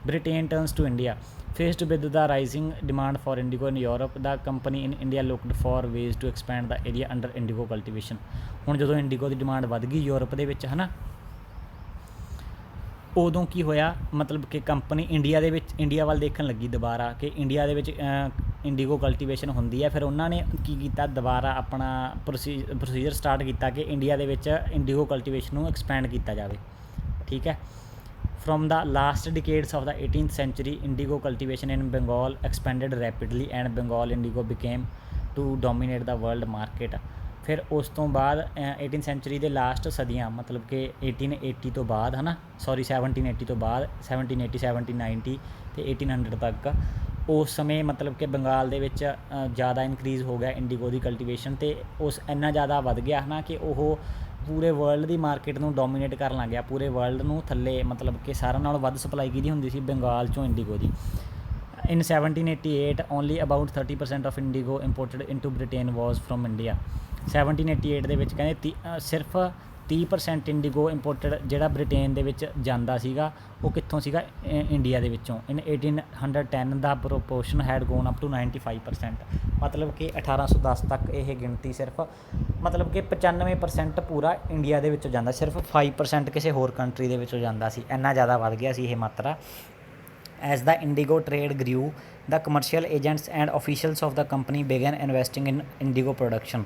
Britain turns to India faced with the rising demand for indigo in Europe, the company in India looked for ways to expand the area under indigo cultivation. ਹੁਣ ਜਦੋਂ ਇੰਡੀਗੋ ਦੀ ਡਿਮਾਂਡ ਵੱਧ ਗਈ ਯੂਰਪ ਦੇ ਵਿੱਚ, ਹੈ ਨਾ, ਉਦੋਂ ਕੀ ਹੋਇਆ, ਮਤਲਬ ਕਿ ਕੰਪਨੀ ਇੰਡੀਆ ਵੱਲ ਦੇਖਣ ਲੱਗੀ ਦੁਬਾਰਾ ਕਿ ਇੰਡੀਆ ਦੇ ਵਿੱਚ ਇੰਡੀਗੋ ਕਲਟੀਵੇਸ਼ਨ ਹੁੰਦੀ ਹੈ। ਫਿਰ ਉਹਨਾਂ ਨੇ ਕੀ ਕੀਤਾ, ਦੁਬਾਰਾ ਆਪਣਾ ਪ੍ਰੋਸੀਜਰ ਸਟਾਰਟ ਕੀਤਾ ਕਿ ਇੰਡੀਆ ਦੇ ਵਿੱਚ ਇੰਡੀਗੋ ਕਲਟੀਵੇਸ਼ਨ ਨੂੰ ਐਕਸਪੈਂਡ ਕੀਤਾ ਜਾਵੇ, ਠੀਕ ਹੈ। From the last decades of the 18th century, indigo cultivation in Bengal expanded rapidly and Bengal indigo became to dominate the world market. ਫਿਰ ਉਸ ਤੋਂ ਬਾਅਦ 18th ਸੈਂਚੁਰੀ ਦੇ ਲਾਸਟ ਸਦੀਆਂ ਮਤਲਬ ਕਿ 1880 ਤੋਂ ਬਾਅਦ ਹੈ ਨਾ 1780 ਤੋਂ ਬਾਅਦ 1780 1790 ਅਤੇ 1800 ਤੱਕ ਉਸ ਸਮੇਂ ਮਤਲਬ ਕਿ ਬੰਗਾਲ ਦੇ ਵਿੱਚ ਜ਼ਿਆਦਾ ਇਨਕਰੀਜ਼ ਹੋ ਗਿਆ ਇੰਡੀਗੋ ਦੀ ਕਲਟੀਵੇਸ਼ਨ ਅਤੇ ਉਸ ਇੰਨਾ ਜ਼ਿਆਦਾ ਵੱਧ ਗਿਆ ਹੈ ਨਾ ਕਿ ਉਹ ਪੂਰੇ ਵਰਲਡ ਦੀ ਮਾਰਕੀਟ ਨੂੰ ਡੋਮੀਨੇਟ ਕਰਨ ਲੱਗ ਗਿਆ ਪੂਰੇ ਵਰਲਡ ਨੂੰ ਥੱਲੇ ਮਤਲਬ ਕਿ ਸਾਰਿਆਂ ਨਾਲੋਂ ਵੱਧ ਸਪਲਾਈ ਕਿਹਦੀ ਹੁੰਦੀ ਸੀ ਬੰਗਾਲ 'ਚੋਂ IndiGo the In 1788 only about 30% of indigo imported into Britain was from India 1788 ਦੇ ਵਿੱਚ ਕਹਿੰਦੇ ਸਿਰਫ 30% ਇੰਡੀਗੋ ਇੰਪੋਰਟਡ ਜਿਹੜਾ ਬ੍ਰਿਟੇਨ ਦੇ ਵਿੱਚ ਜਾਂਦਾ ਸੀਗਾ ਉਹ ਕਿੱਥੋਂ ਸੀਗਾ ਇੰਡੀਆ ਦੇ ਵਿੱਚੋਂ in 1810 the proportion had gone up to 95% ਮਤਲਬ ਕਿ 1810 ਤੱਕ ਇਹ ਗਿਣਤੀ ਸਿਰਫ ਮਤਲਬ ਕਿ 95% ਪੂਰਾ ਇੰਡੀਆ ਦੇ ਵਿੱਚੋਂ ਜਾਂਦਾ ਸਿਰਫ 5% ਕਿਸੇ ਹੋਰ ਕੰਟਰੀ ਦੇ ਵਿੱਚੋਂ ਜਾਂਦਾ ਸੀ ਇੰਨਾ ਜ਼ਿਆਦਾ ਵੱਧ ਗਿਆ ਸੀ ਇਹ ਮਾਤਰਾ As the indigo trade grew, the commercial agents and officials of the company began investing in indigo production.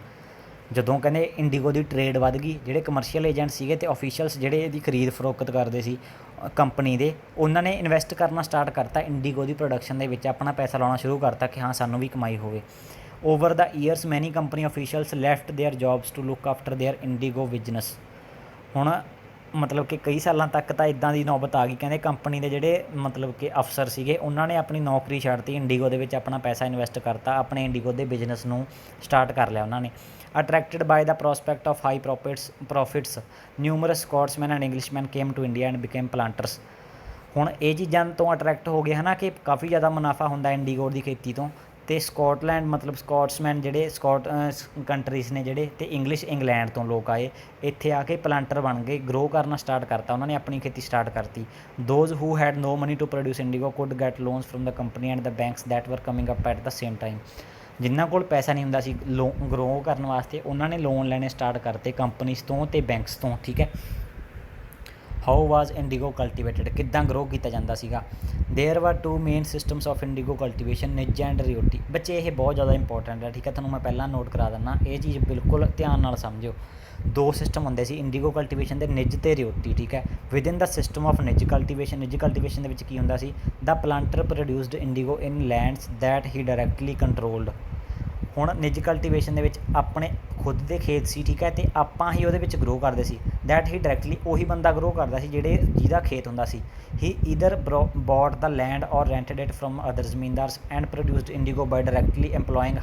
ਜਦੋਂ ਕਹਿੰਦੇ ਇੰਡੀਗੋ ਦੀ ਟਰੇਡ ਵੱਧ ਗਈ ਜਿਹੜੇ ਕਮਰਸ਼ੀਅਲ ਏਜੰਟ ਸੀਗੇ ਅਤੇ ਆਫੀਸ਼ੀਅਲਸ ਜਿਹੜੇ ਇਹਦੀ ਖਰੀਦ ਫਰੋਖਤ ਕਰਦੇ ਸੀ ਕੰਪਨੀ ਦੇ ਉਹਨਾਂ ਨੇ ਇਨਵੈਸਟ ਕਰਨਾ ਸਟਾਰਟ ਕਰਤਾ ਇੰਡੀਗੋ ਦੀ ਪ੍ਰੋਡਕਸ਼ਨ ਦੇ ਵਿੱਚ ਆਪਣਾ ਪੈਸਾ ਲਾਉਣਾ ਸ਼ੁਰੂ ਕਰਤਾ ਕਿ ਹਾਂ ਸਾਨੂੰ ਵੀ ਕਮਾਈ ਹੋਵੇ over the years many company officials left their jobs to look after their indigo business ਹੁਣ ਮਤਲਬ ਕਿ ਕਈ ਸਾਲਾਂ ਤੱਕ ਤਾਂ ਇੱਦਾਂ ਦੀ ਨੌਬਤ ਆ ਗਈ ਕਹਿੰਦੇ ਕੰਪਨੀ ਦੇ ਜਿਹੜੇ ਮਤਲਬ ਕਿ ਅਫਸਰ ਸੀਗੇ ਉਹਨਾਂ ਨੇ ਆਪਣੀ ਨੌਕਰੀ ਛੱਡਤੀ ਇੰਡੀਗੋ ਦੇ ਵਿੱਚ ਆਪਣਾ ਪੈਸਾ ਇਨਵੈਸਟ ਕਰਤਾ ਆਪਣੇ ਇੰਡੀਗੋ ਦੇ ਬਿਜ਼ਨਸ ਨੂੰ ਸਟਾਰਟ ਕਰ ਲਿਆ ਉਹਨਾਂ ਨੇ attracted by the prospect of high profits numerous Scotsmen and Englishmen came to India and became planters ਹੁਣ ਇਹ ਚੀਜ਼ਾਂ ਤੋਂ ਅਟਰੈਕਟ ਹੋ ਗਏ ਹੈ ਨਾ ਕਿ ਕਾਫੀ ਜ਼ਿਆਦਾ ਮੁਨਾਫਾ ਹੁੰਦਾ ਇੰਡੀਗੋ ਦੀ ਖੇਤੀ ਤੋਂ ਅਤੇ ਸਕਾਟਲੈਂਡ ਮਤਲਬ ਸਕਾਟਸਮੈਨ ਜਿਹੜੇ ਕੰਟਰੀਜ਼ ਨੇ ਜਿਹੜੇ ਅਤੇ ਇੰਗਲੈਂਡ ਤੋਂ ਲੋਕ ਆਏ ਇੱਥੇ ਆ ਕੇ ਪਲਾਂਟਰ ਬਣ ਗਏ ਗਰੋ ਕਰਨਾ ਸਟਾਰਟ ਕਰਤਾ ਉਹਨਾਂ ਨੇ ਆਪਣੀ ਖੇਤੀ ਸਟਾਰਟ ਕਰਤੀ those who had no money to produce indigo could get loans from the company and the banks that were coming up at the same time ਜਿਨ੍ਹਾਂ ਕੋਲ ਪੈਸਾ ਨਹੀਂ ਹੁੰਦਾ ਸੀ ਗਰੋ ਕਰਨ ਵਾਸਤੇ ਉਹਨਾਂ ਨੇ ਲੋਨ ਲੈਣੇ ਸਟਾਰਟ ਕਰਤੇ ਕੰਪਨੀਜ਼ ਤੋਂ ਅਤੇ ਬੈਂਕਸ ਤੋਂ ਠੀਕ ਹੈ ਹਾਊ ਵਾਜ਼ ਇੰਡੀਗੋ ਕਲਟੀਵੇਟਡ ਕਿੱਦਾਂ ਗਰੋ ਕੀਤਾ ਜਾਂਦਾ ਸੀਗਾ there were two main systems of indigo cultivation nij and ryoti ਬੱਚੇ ਇਹ ਬਹੁਤ ਜ਼ਿਆਦਾ ਇੰਪੋਰਟੈਂਟ ਹੈ ਠੀਕ ਹੈ ਤੁਹਾਨੂੰ ਮੈਂ ਪਹਿਲਾਂ ਨੋਟ ਕਰਾ ਦਿੰਦਾ ਇਹ ਚੀਜ਼ ਬਿਲਕੁਲ ਧਿਆਨ ਨਾਲ ਸਮਝਿਓ ਦੋ ਸਿਸਟਮ ਹੁੰਦੇ ਸੀ ਇੰਡੀਗੋ ਕਲਟੀਵੇਸ਼ਨ ਦੇ ਨਿੱਜ ਅਤੇ ਰਿਓਟੀ ਠੀਕ ਹੈ within the system of nij cultivation ਦੇ ਵਿੱਚ ਕੀ ਹੁੰਦਾ ਸੀ the planter produced indigo in lands that he directly controlled ਹੁਣ ਨਿੱਜ ਕਲਟੀਵੇਸ਼ਨ ਦੇ ਵਿੱਚ ਆਪਣੇ ਖੁਦ ਦੇ ਖੇਤ ਸੀ ਠੀਕ ਹੈ ਅਤੇ ਆਪਾਂ ਹੀ ਉਹਦੇ ਵਿੱਚ ਗਰੋ ਕਰਦੇ ਸੀ ਦੈਟ ਹੀ ਡਾਇਰੈਕਟਲੀ ਉਹੀ ਬੰਦਾ ਗਰੋ ਕਰਦਾ ਸੀ ਜਿਹਦਾ ਖੇਤ ਹੁੰਦਾ ਸੀ he either bought the land or rented it from other zamindars and produced indigo by directly employing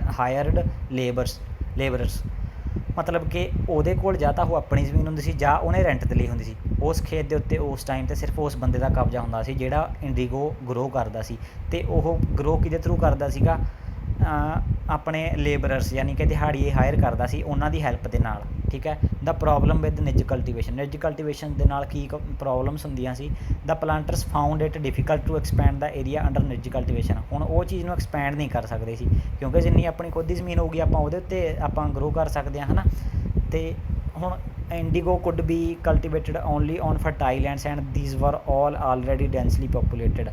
hired labourers ਮਤਲਬ ਕਿ ਉਹਦੇ ਕੋਲ ਜਾਂ ਤਾਂ ਉਹ ਆਪਣੀ ਜ਼ਮੀਨ ਹੁੰਦੀ ਸੀ ਜਾਂ ਉਹਨੇ ਰੈਂਟ 'ਤੇ ਲਈ ਹੁੰਦੀ ਸੀ ਉਸ ਖੇਤ ਦੇ ਉੱਤੇ ਉਸ ਟਾਈਮ 'ਤੇ ਸਿਰਫ ਉਸ ਬੰਦੇ ਦਾ ਕਬਜ਼ਾ ਹੁੰਦਾ ਸੀ ਜਿਹੜਾ ਇੰਡੀਗੋ ਗਰੋ ਕਰਦਾ ਸੀ ਅਤੇ ਉਹ ਗਰੋ ਕਿਹਦੇ ਥਰੂ ਕਰਦਾ ਸੀਗਾ ਆਪਣੇ ਲੇਬਰਰਸ ਯਾਨੀ ਕਿ ਦਿਹਾੜੀਏ ਹਾਇਰ ਕਰਦਾ ਸੀ ਉਹਨਾਂ ਦੀ ਹੈਲਪ ਦੇ ਨਾਲ ਠੀਕ ਹੈ the problem with nij cultivation ਦੇ ਨਾਲ ਕੀ ਪ੍ਰੋਬਲਮਸ ਹੁੰਦੀਆਂ ਸੀ the planters found it difficult to expand the area under ਨਿੱਜ cultivation ਹੁਣ ਉਹ ਚੀਜ਼ ਨੂੰ ਐਕਸਪੈਂਡ ਨਹੀਂ ਕਰ ਸਕਦੇ ਸੀ ਕਿਉਂਕਿ ਜਿੰਨੀ ਆਪਣੀ ਖੁਦ ਦੀ ਜ਼ਮੀਨ ਹੋਊਗੀ ਆਪਾਂ ਉਹਦੇ ਉੱਤੇ ਆਪਾਂ ਗਰੋ ਕਰ ਸਕਦੇ ਹਾਂ ਹੈ ਨਾ ਅਤੇ ਹੁਣ indigo could be cultivated only on fertile lands and these were all already densely populated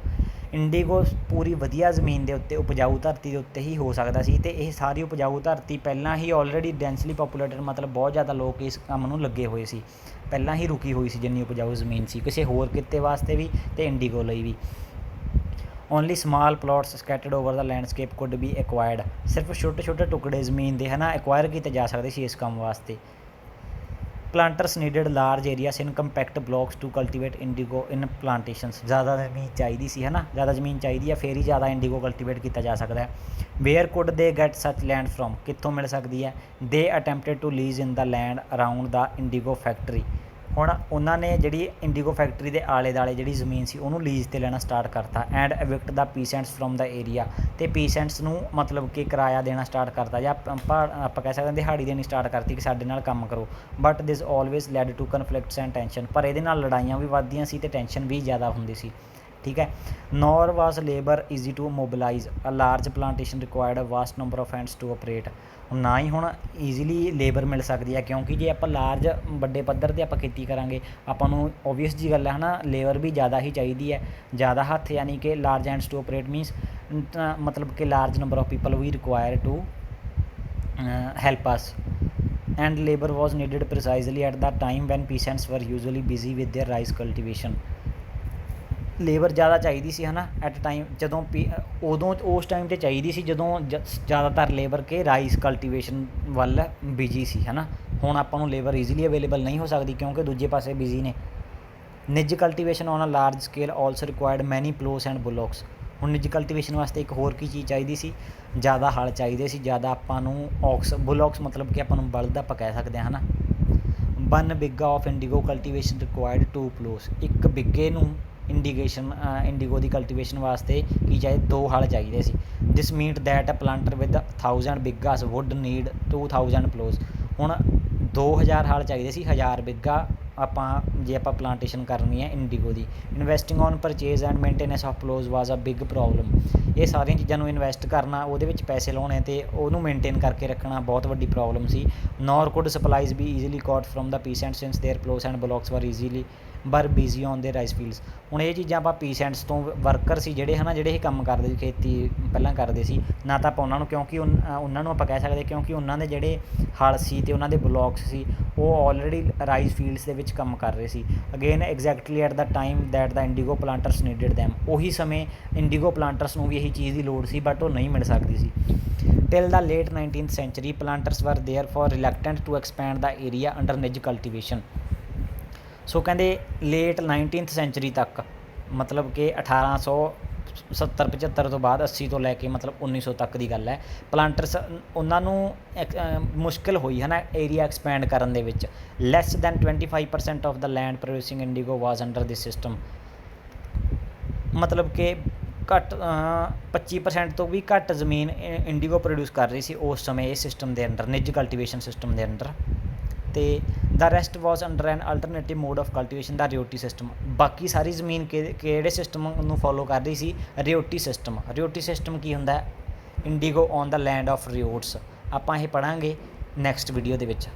indigo ਪੂਰੀ ਵਧੀਆ ਜ਼ਮੀਨ ਦੇ ਉੱਤੇ ਉਪਜਾਊ ਧਰਤੀ ਦੇ ਉੱਤੇ ਹੀ ਹੋ ਸਕਦਾ ਸੀ ਅਤੇ ਇਹ ਸਾਰੀ ਉਪਜਾਊ ਧਰਤੀ ਪਹਿਲਾਂ ਹੀ ਆਲਰੇਡੀ ਡੈਂਸਲੀ ਪੋਪੂਲੇਟਡ ਮਤਲਬ ਬਹੁਤ ਜ਼ਿਆਦਾ ਲੋਕ ਇਸ ਕੰਮ ਨੂੰ ਲੱਗੇ ਹੋਏ ਸੀ ਪਹਿਲਾਂ ਹੀ ਰੁਕੀ ਹੋਈ ਸੀ ਜਿੰਨੀ ਉਪਜਾਊ ਜ਼ਮੀਨ ਸੀ ਕਿਸੇ ਹੋਰ ਕਿੱਤੇ ਵਾਸਤੇ ਵੀ ਅਤੇ ਇੰਡੀਗੋ ਲਈ ਵੀ only small plots scattered over the landscape could be acquired ਸਿਰਫ ਛੋਟੇ ਟੁਕੜੇ ਜ਼ਮੀਨ ਦੇ ਹੈ ਨਾ ਐਕਵਾਇਰ ਕੀਤੇ ਜਾ ਸਕਦੇ ਸੀ ਇਸ ਕੰਮ ਵਾਸਤੇ planters needed large areas in compact blocks to cultivate indigo in plantations ਜ਼ਿਆਦਾ ਜ਼ਮੀਨ ਚਾਹੀਦੀ ਸੀ ਹੈ ਨਾ ਜ਼ਿਆਦਾ ਜ਼ਮੀਨ ਚਾਹੀਦੀ ਹੈ ਫਿਰ ਹੀ ਜ਼ਿਆਦਾ ਇੰਡੀਗੋ ਕਲਟੀਵੇਟ ਕੀਤਾ ਜਾ ਸਕਦਾ ਹੈ where could they get such land from ਕਿੱਥੋਂ ਮਿਲ ਸਕਦੀ ਹੈ they attempted to lease in the land around the indigo factory ਹੁਣ ਉਹਨਾਂ ਨੇ ਜਿਹੜੀ ਇੰਡੀਗੋ ਫੈਕਟਰੀ ਦੇ ਆਲੇ ਦੁਆਲੇ ਜਿਹੜੀ ਜ਼ਮੀਨ ਸੀ ਉਹਨੂੰ ਲੀਜ਼ 'ਤੇ ਲੈਣਾ ਸਟਾਰਟ ਕਰਤਾ and evict the peasants from the area ਅਤੇ ਪੀਸੈਂਟਸ ਨੂੰ ਮਤਲਬ ਕਿ ਕਿਰਾਇਆ ਦੇਣਾ ਸਟਾਰਟ ਕਰਤਾ ਜਾਂ ਆਪਾਂ ਕਹਿ ਸਕਦੇ ਹਾਂ ਦਿਹਾੜੀ ਦੇਣੀ ਸਟਾਰਟ ਕਰਤੀ ਕਿ ਸਾਡੇ ਨਾਲ ਕੰਮ ਕਰੋ but this always led to conflicts and tension ਪਰ ਇਹਦੇ ਨਾਲ ਲੜਾਈਆਂ ਵੀ ਵੱਧਦੀਆਂ ਸੀ ਅਤੇ ਟੈਂਸ਼ਨ ਵੀ ਜ਼ਿਆਦਾ ਹੁੰਦੀ ਸੀ ਠੀਕ ਹੈ nor was labour easy to mobilise a large plantation required a vast number of hands to operate ਨਾ ਹੀ ਹੁਣ ਈਜ਼ੀਲੀ ਲੇਬਰ ਮਿਲ ਸਕਦੀ ਹੈ ਕਿਉਂਕਿ ਜੇ ਆਪਾਂ ਲਾਰਜ ਵੱਡੇ ਪੱਧਰ 'ਤੇ ਆਪਾਂ ਖੇਤੀ ਕਰਾਂਗੇ ਆਪਾਂ ਨੂੰ ਓਬਵੀਅਸ ਜੀ ਗੱਲ ਹੈ ਨਾ ਲੇਬਰ ਵੀ ਜ਼ਿਆਦਾ ਹੀ ਚਾਹੀਦੀ ਹੈ ਜ਼ਿਆਦਾ ਹੱਥ ਯਾਨੀ ਕਿ large hands to operate means ਮਤਲਬ ਕਿ large number of people we require to help us, and labor was needed precisely at the time when peasants were usually busy with their rice cultivation. Labour ਜ਼ਿਆਦਾ ਚਾਹੀਦੀ ਸੀ ਹੈ ਨਾ ਐਟ ਟਾਈਮ, ਜਦੋਂ ਉਦੋਂ ਉਸ ਟਾਈਮ 'ਤੇ ਚਾਹੀਦੀ ਸੀ ਜਦੋਂ ਜ਼ਿਆਦਾਤਰ ਲੇਬਰ ਕੇ ਰਾਈਸ ਕਲਟੀਵੇਸ਼ਨ ਵੱਲ ਬਿਜੀ ਸੀ ਹੈ ਨਾ। ਹੁਣ ਆਪਾਂ ਨੂੰ ਲੇਬਰ ਈਜ਼ੀਲੀ ਅਵੇਲੇਬਲ ਨਹੀਂ ਹੋ ਸਕਦੀ ਕਿਉਂਕਿ ਦੂਜੇ ਪਾਸੇ ਬਿਜੀ ਨੇ। Nij cultivation on a large scale also required many ploughs and ਬੁਲੋਕਸ। ਹੁਣ ਨਿੱਜ ਕਲਟੀਵੇਸ਼ਨ ਵਾਸਤੇ ਇੱਕ ਹੋਰ ਕੀ ਚੀਜ਼ ਚਾਹੀਦੀ ਸੀ, ਜ਼ਿਆਦਾ ਹਲ ਚਾਹੀਦੇ ਸੀ, ਜ਼ਿਆਦਾ ਆਪਾਂ ਨੂੰ ਬੁਲੋਕਸ ਮਤਲਬ ਕਿ ਆਪਾਂ ਨੂੰ ਬਲਦ ਆਪਾਂ ਕਹਿ ਸਕਦੇ ਹਾਂ ਹੈ ਨਾ। 1 bigha of indigo cultivation required 2 ਪਲੋਸ। ਇੱਕ ਬਿੱਗੇ ਨੂੰ ਇੰਡੀਗੋ ਦੀ ਕਲਟੀਵੇਸ਼ਨ ਵਾਸਤੇ ਕੀ ਚਾਹੀਦੇ, 2 ਹਲ ਚਾਹੀਦੇ ਸੀ। This meant that a planter with 1000 bighas would need 2000 ploughs. ਹੁਣ 2000 ਹਲ ਚਾਹੀਦੇ ਸੀ 1000 ਬਿੱਗਾ ਜੇ ਆਪਾਂ ਪਲਾਂਟੇਸ਼ਨ ਕਰਨੀ ਹੈ ਇੰਡੀਗੋ ਦੀ। Investing on purchase and maintenance of ploughs was a big problem. ਇਹ ਸਾਰੀਆਂ ਚੀਜ਼ਾਂ ਨੂੰ ਇਨਵੈਸਟ ਕਰਨਾ, ਉਹਦੇ ਵਿੱਚ ਪੈਸੇ ਲਾਉਣੇ ਅਤੇ ਉਹਨੂੰ ਮੇਨਟੇਨ ਕਰਕੇ ਰੱਖਣਾ ਬਹੁਤ ਵੱਡੀ ਪ੍ਰੋਬਲਮ ਸੀ। Nor could supplies be easily got from the peasants since their ploughs and bullocks were busy on the rice fields. ਹੁਣ ਇਹ ਚੀਜ਼ਾਂ ਆਪਾਂ ਪੀਸੈਂਟਸ ਤੋਂ ਵਰਕਰ ਸੀ ਜਿਹੜੇ ਹੈ ਨਾ, ਜਿਹੜੇ ਇਹ ਕੰਮ ਕਰਦੇ ਸੀ, ਖੇਤੀ ਪਹਿਲਾਂ ਕਰਦੇ ਸੀ ਨਾ, ਤਾਂ ਆਪਾਂ ਉਹਨਾਂ ਨੂੰ ਕਿਉਂਕਿ ਉਹਨਾਂ ਨੂੰ ਆਪਾਂ ਕਹਿ ਸਕਦੇ ਕਿਉਂਕਿ ਉਹਨਾਂ ਦੇ ਜਿਹੜੇ ਹਲ ਸੀ ਅਤੇ ਉਹਨਾਂ ਦੇ ਬਲੋਕਸ ਸੀ ਉਹ ਆਲਰੇਡੀ ਰਾਈਸ ਫੀਲਡਸ ਦੇ ਵਿੱਚ ਕੰਮ ਕਰ ਰਹੇ ਸੀ। Again exactly at the time that the indigo planters needed them. ਉਹੀ ਸਮੇਂ ਇੰਡੀਗੋ ਪਲਾਂਟਰਸ ਨੂੰ ਵੀ ਇਹੀ ਚੀਜ਼ ਦੀ ਲੋੜ ਸੀ ਬਟ ਉਹ ਨਹੀਂ ਮਿਲ ਸਕਦੀ ਸੀ। Till the late 19th century planters were therefore reluctant to expand the area under ਨਿੱਜ cultivation. So ਕਹਿੰਦੇ ਲੇਟ 19th century ਤੱਕ, ਮਤਲਬ ਕਿ 1870-75 ਤੋਂ ਬਾਅਦ 80 ਤੋਂ ਲੈ ਕੇ ਮਤਲਬ 1900 ਤੱਕ ਦੀ ਗੱਲ ਹੈ, ਪਲਾਂਟਰਸ ਉਹਨਾਂ ਨੂੰ ਮੁਸ਼ਕਿਲ ਹੋਈ ਹੈ ਨਾ ਏਰੀਆ ਐਕਸਪੈਂਡ ਕਰਨ ਦੇ ਵਿੱਚ। Less than 25% of the land producing IndiGo was under this system. ਮਤਲਬ ਕਿ ਘੱਟ 25% ਤੋਂ ਵੀ ਘੱਟ ਜ਼ਮੀਨ ਇੰਡੀਗੋ ਪ੍ਰੋਡਿਊਸ ਕਰ ਰਹੀ ਸੀ ਉਸ ਸਮੇਂ ਇਹ ਸਿਸਟਮ ਦੇ ਅੰਡਰ, ਨਿੱਜ ਕਲਟੀਵੇਸ਼ਨ ਸਿਸਟਮ ਦੇ ਅੰਡਰ। ਅਤੇ the rest was under an alternative mode of cultivation the ryoti system. ਬਾਕੀ ਸਾਰੀ ਜ਼ਮੀਨ ਕਿਹੜੇ ਸਿਸਟਮ ਨੂੰ ਫੋਲੋ ਕਰ ਰਹੀ ਸੀ, ਰਿਓਟੀ ਸਿਸਟਮ। ਰਿਓਟੀ ਸਿਸਟਮ ਕੀ ਹੁੰਦਾ, indigo on the land of ryots. ਆਪਾਂ ਇਹ ਪੜ੍ਹਾਂਗੇ ਨੈਕਸਟ ਵੀਡੀਓ ਦੇ ਵਿੱਚ।